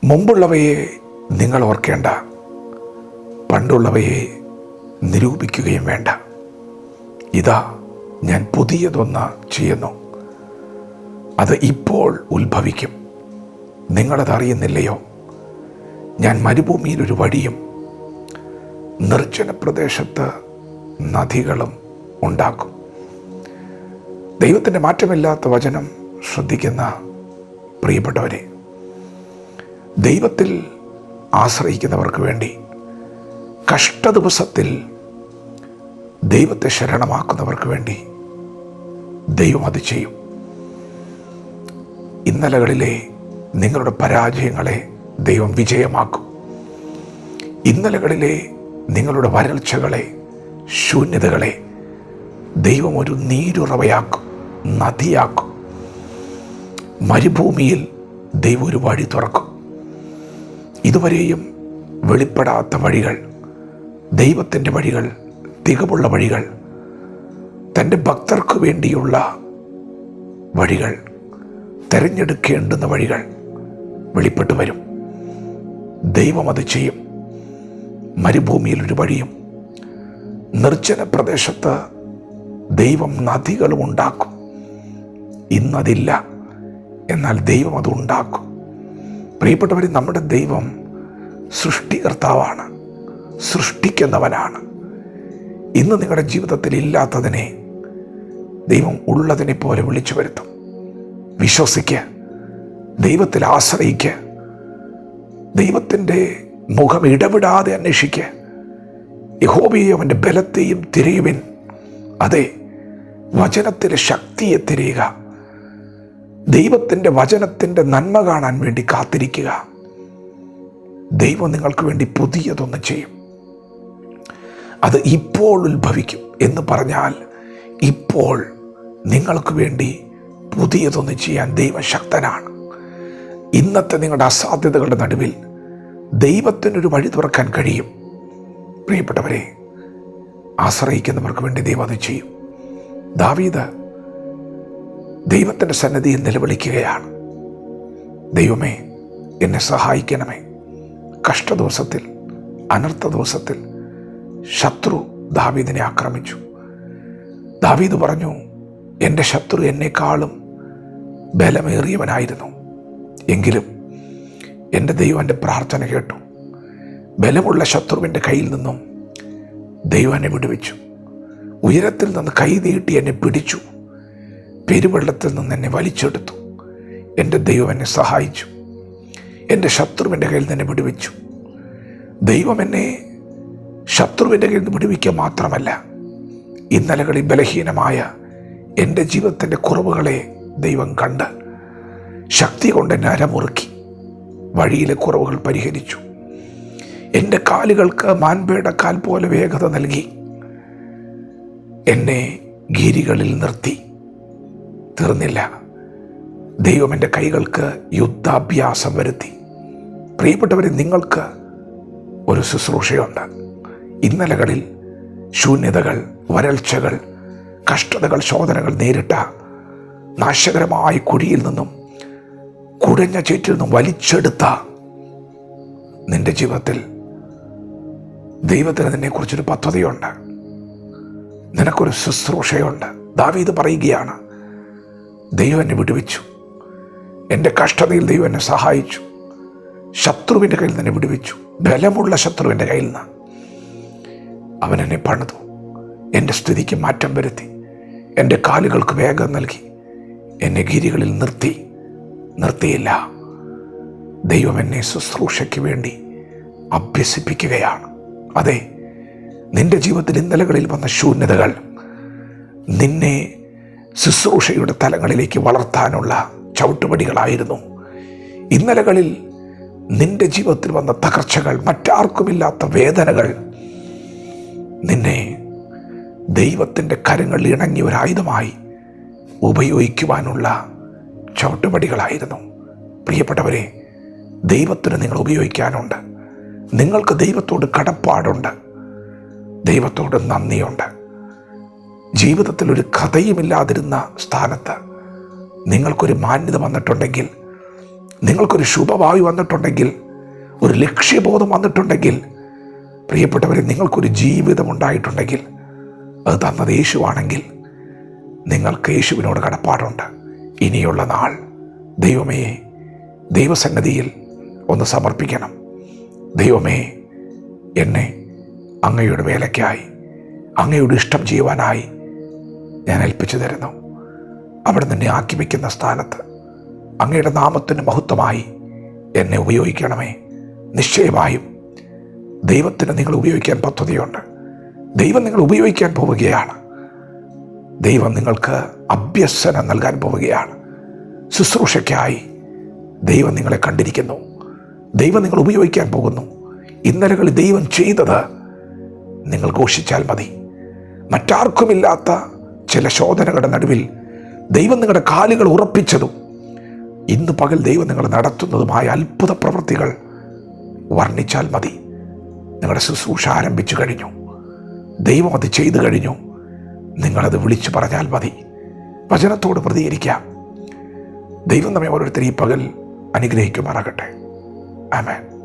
മുമ്പുള്ളവയെ നിങ്ങൾ ഓർക്കേണ്ട, പണ്ടുള്ളവയെ നിരൂപിക്കുകയും വേണ്ട. ഇതാ ഞാൻ പുതിയതൊന്ന് ചെയ്യുന്നു, അത് ഇപ്പോൾ ഉത്ഭവിക്കും. നിങ്ങളതറിയുന്നില്ലയോ? ഞാൻ മരുഭൂമിയിലൊരു വഴിയും നിർജ്ജന പ്രദേശത്ത് നദികളും ഉണ്ടാക്കും. ദൈവത്തിൻ്റെ മാറ്റമില്ലാത്ത വചനം ശ്രദ്ധിക്കുന്ന പ്രിയപ്പെട്ടവരെ, ദൈവത്തിൽ ആശ്രയിക്കുന്നവർക്ക് വേണ്ടി കഷ്ടദിവസത്തിൽ ദൈവത്തെ ശരണമാക്കുന്നവർക്ക് വേണ്ടി ദൈവം അത് ചെയ്യും. ഇന്നലകളിലെ നിങ്ങളുടെ പരാജയങ്ങളെ ദൈവം വിജയമാക്കും. ഇന്നലകളിലെ നിങ്ങളുടെ വരൾച്ചകളെ, ശൂന്യതകളെ ദൈവം ഒരു നീരുറവയാക്കും, നദിയാക്കും. മരുഭൂമിയിൽ ദൈവം ഒരു വഴി തുറക്കും. ഇതുവരെയും വെളിപ്പെടാത്ത വഴികൾ, ദൈവത്തിൻ്റെ വഴികൾ, തികവുള്ള വഴികൾ, തൻ്റെ ഭക്തർക്ക് വേണ്ടിയുള്ള വഴികൾ, തിരഞ്ഞെടുക്കേണ്ടുന്ന വഴികൾ വെളിപ്പെട്ടു വരും. ദൈവം അത് ചെയ്യും. മരുഭൂമിയിൽ ഒരു വഴിയും നിർജ്ജന പ്രദേശത്ത് ദൈവം നദികളും ഉണ്ടാക്കും. ഇന്നതില്ല, എന്നാൽ ദൈവം അത് ഉണ്ടാക്കും. പ്രിയപ്പെട്ടവർ, നമ്മുടെ ദൈവം സൃഷ്ടികർത്താവാണ്, സൃഷ്ടിക്കുന്നവനാണ്. ഇന്ന് നിങ്ങളുടെ ജീവിതത്തിൽ ഇല്ലാത്തതിനെ ദൈവം ഉള്ളതിനെ പോലെ വിളിച്ചു വരുത്തും. വിശ്വസിക്കുക, ദൈവത്തിൽ ആശ്രയിക്കുക, ദൈവത്തിൻ്റെ മുഖം ഇടവിടാതെ അന്വേഷിക്കുക. യഹോവയെ, അവൻ്റെ ബലത്തെയും തിരയുവിൻ. അതെ, വചനത്തിലെ ശക്തിയെ തിരയുക. ദൈവത്തിൻ്റെ വചനത്തിൻ്റെ നന്മ കാണാൻ വേണ്ടി കാത്തിരിക്കുക. ദൈവം നിങ്ങൾക്ക് വേണ്ടി പുതിയതൊന്ന് ചെയ്യും. അത് ഇപ്പോൾ ഉത്ഭവിക്കും എന്ന് പറഞ്ഞാൽ ഇപ്പോൾ നിങ്ങൾക്ക് വേണ്ടി പുതിയതൊന്ന് ചെയ്യാൻ ദൈവം ശക്തനാണ്. ഇന്നത്തെ നിങ്ങളുടെ അസാധ്യതകളുടെ നടുവിൽ ദൈവത്തിനൊരു വഴി തുറക്കാൻ കഴിയും. പ്രിയപ്പെട്ടവരെ, ആശ്രയിക്കുന്നവർക്ക് വേണ്ടി ദൈവം അത് ചെയ്യും. ദാവീദ് ദൈവത്തിൻ്റെ സന്നിധിയിൽ നിലവിളിക്കുകയാണ്. ദൈവമേ, എന്നെ സഹായിക്കണമേ. കഷ്ടദിവസത്തിൽ, അനർത്ഥ ദിവസത്തിൽ ശത്രു ദാവീദിനെ ആക്രമിച്ചു. ദാവീദ് പറഞ്ഞു, എൻ്റെ ശത്രു എന്നെക്കാളും ബലമേറിയവനായിരുന്നു. എങ്കിലും എൻ്റെ ദൈവം എൻ്റെ പ്രാർത്ഥന കേട്ടു. ബലമുള്ള ശത്രുവിൻ്റെ കയ്യിൽ നിന്നും ദൈവം എന്നെ വിടുവിച്ചു. ഉയരത്തിൽ നിന്ന് കൈ നീട്ടി എന്നെ പിടിച്ചു. പെരുവെള്ളത്തിൽ നിന്ന് എന്നെ വലിച്ചെടുത്തു. എൻ്റെ ദൈവം എന്നെ സഹായിച്ചു. എൻ്റെ ശത്രുവിൻ്റെ കയ്യിൽ നിന്ന് എന്നെ വിടുവിച്ചു. ദൈവം എന്നെ ശത്രുവിൻ്റെ കയ്യിൽ നിന്ന് വിടുവിക്കുക മാത്രമല്ല, ഇന്നലകളിൽ ബലഹീനമായ എൻ്റെ ജീവിതത്തിൻ്റെ കുറവുകളെ ദൈവം കണ്ട് ശക്തി കൊണ്ട് എന്നെ അരമുറുക്കി. വഴിയിലെ കുറവുകൾ പരിഹരിച്ചു. എൻ്റെ കാലുകൾക്ക് മാൻപേട കാൽ പോലെ വേഗത നൽകി. എന്നെ ഗിരികളിൽ നിർത്തി. തീർന്നില്ല, ദൈവം എൻ്റെ കൈകൾക്ക് യുദ്ധാഭ്യാസം വരുത്തി. പ്രിയപ്പെട്ടവരെ, നിങ്ങൾക്ക് ഒരു ശുശ്രൂഷയുണ്ട്. ഇന്നലകളിൽ ശൂന്യതകൾ, വരൾച്ചകൾ, കഷ്ടതകൾ, ശോധനകൾ നേരിട്ട നാശകരമായ കുഴിയിൽ നിന്നും, കുടഞ്ഞ ചേറ്റിൽ നിന്നും വലിച്ചെടുത്ത നിന്റെ ജീവിതത്തിൽ ദൈവത്തിന് നിന്നെക്കുറിച്ചൊരു പദ്ധതിയുണ്ട്. നിനക്കൊരു ശുശ്രൂഷയുണ്ട്. ദാവീദ് പറയുകയാണ്, ദൈവം എന്നെ വിടുവിച്ചു. എൻ്റെ കഷ്ടതയിൽ ദൈവം എന്നെ സഹായിച്ചു. ശത്രുവിൻ്റെ കയ്യിൽ നിന്ന് എന്നെ വിടുവിച്ചു. ബലമുള്ള ശത്രുവിൻ്റെ കയ്യിൽ നിന്ന് അവൻ എന്നെ പണിതു. എൻ്റെ സ്ഥിതിക്ക് മാറ്റം വരുത്തി. എൻ്റെ കാലുകൾക്ക് വേഗം നൽകി. എന്നെ ഗിരികളിൽ നിർത്തിയില്ല. ദൈവം എന്നെ ശുശ്രൂഷയ്ക്ക് വേണ്ടി അഭ്യസിപ്പിക്കുകയാണ്. അതെ, നിന്റെ ജീവിതത്തിൽ ഇന്നലകളിൽ വന്ന ശൂന്യതകൾ നിന്നെ ശുശ്രൂഷയുടെ തലങ്ങളിലേക്ക് വളർത്താനുള്ള ചവിട്ടുപടികളായിരുന്നു. ഇന്നലകളിൽ നിന്റെ ജീവിതത്തിൽ വന്ന തകർച്ചകൾ, മറ്റാർക്കുമില്ലാത്ത വേദനകൾ നിന്നെ ദൈവത്തിൻ്റെ കരങ്ങളിൽ ഇണങ്ങിയ ഒരായുധമായി ഉപയോഗിക്കുവാനുള്ള ചവിട്ടുപടികളായിരുന്നു. പ്രിയപ്പെട്ടവരെ, ദൈവത്തിന് നിങ്ങൾ ഉപയോഗിക്കാനുണ്ട്. നിങ്ങൾക്ക് ദൈവത്തോട് കടപ്പാടുണ്ട്, ദൈവത്തോട് നന്ദിയുണ്ട്. ജീവിതത്തിൽ ഒരു കഥയുമില്ലാതിരുന്ന സ്ഥാനത്ത് നിങ്ങൾക്കൊരു മാന്യത വന്നിട്ടുണ്ടെങ്കിൽ നിങ്ങൾക്കൊരു ശുഭഭാവി വന്നിട്ടുണ്ടെങ്കിൽ, ഒരു ലക്ഷ്യബോധം വന്നിട്ടുണ്ടെങ്കിൽ, പ്രിയപ്പെട്ടവരെ, നിങ്ങൾക്കൊരു ജീവിതം ഉണ്ടായിട്ടുണ്ടെങ്കിൽ, അത് തന്നത് യേശുവാണെങ്കിൽ നിങ്ങൾക്ക് യേശുവിനോട് കടപ്പാടുണ്ട്. ഇനിയുള്ള നാൾ ദൈവമേ ദൈവസന്നിധിയിൽ ഒന്ന് സമർപ്പിക്കണം. ദൈവമേ, എന്നെ അങ്ങയുടെ വേലയ്ക്കായി, അങ്ങയുടെ ഇഷ്ടം ചെയ്യുവാനായി ഞാൻ ഏൽപ്പിച്ചു തരുന്നു. അവിടെ നിന്നെ ആക്കി വയ്ക്കുന്ന സ്ഥാനത്ത് അങ്ങയുടെ നാമത്തിന് മഹത്വമായി എന്നെ ഉപയോഗിക്കണമേ. നിശ്ചയമായും ദൈവത്തിന് നിങ്ങൾ ഉപയോഗിക്കാൻ പദ്ധതിയുണ്ട്. ദൈവം നിങ്ങൾ ഉപയോഗിക്കാൻ പോവുകയാണ്. ദൈവം നിങ്ങൾക്ക് അഭ്യസനം നൽകാൻ പോവുകയാണ്. ശുശ്രൂഷയ്ക്കായി ദൈവം നിങ്ങളെ കണ്ടിരിക്കുന്നു. ദൈവം നിങ്ങൾ ഉപയോഗിക്കാൻ പോകുന്നു. ഇന്നലകളിൽ ദൈവം ചെയ്തത് നിങ്ങൾ ഘോഷിച്ചാൽ മതി. മറ്റാർക്കുമില്ലാത്ത ചില ശോധനകളുടെ നടുവിൽ ദൈവം നിങ്ങളുടെ കാലുകൾ ഉറപ്പിച്ചതും ഇന്ന് പകൽ ദൈവം നിങ്ങൾ നടത്തുന്നതുമായ അത്ഭുത പ്രവൃത്തികൾ വർണ്ണിച്ചാൽ മതി. നിങ്ങളുടെ ശുശ്രൂഷ ആരംഭിച്ചു കഴിഞ്ഞു, ദൈവം അത് ചെയ്തു കഴിഞ്ഞു, നിങ്ങളത് വിളിച്ചു പറഞ്ഞാൽ മതി. വചനത്തോട് പ്രതികരിക്കാം. ദൈവം നമ്മെ ഓരോരുത്തരും ഈ പകൽ അനുഗ്രഹിക്കുമാറാകട്ടെ. ആമേൻ.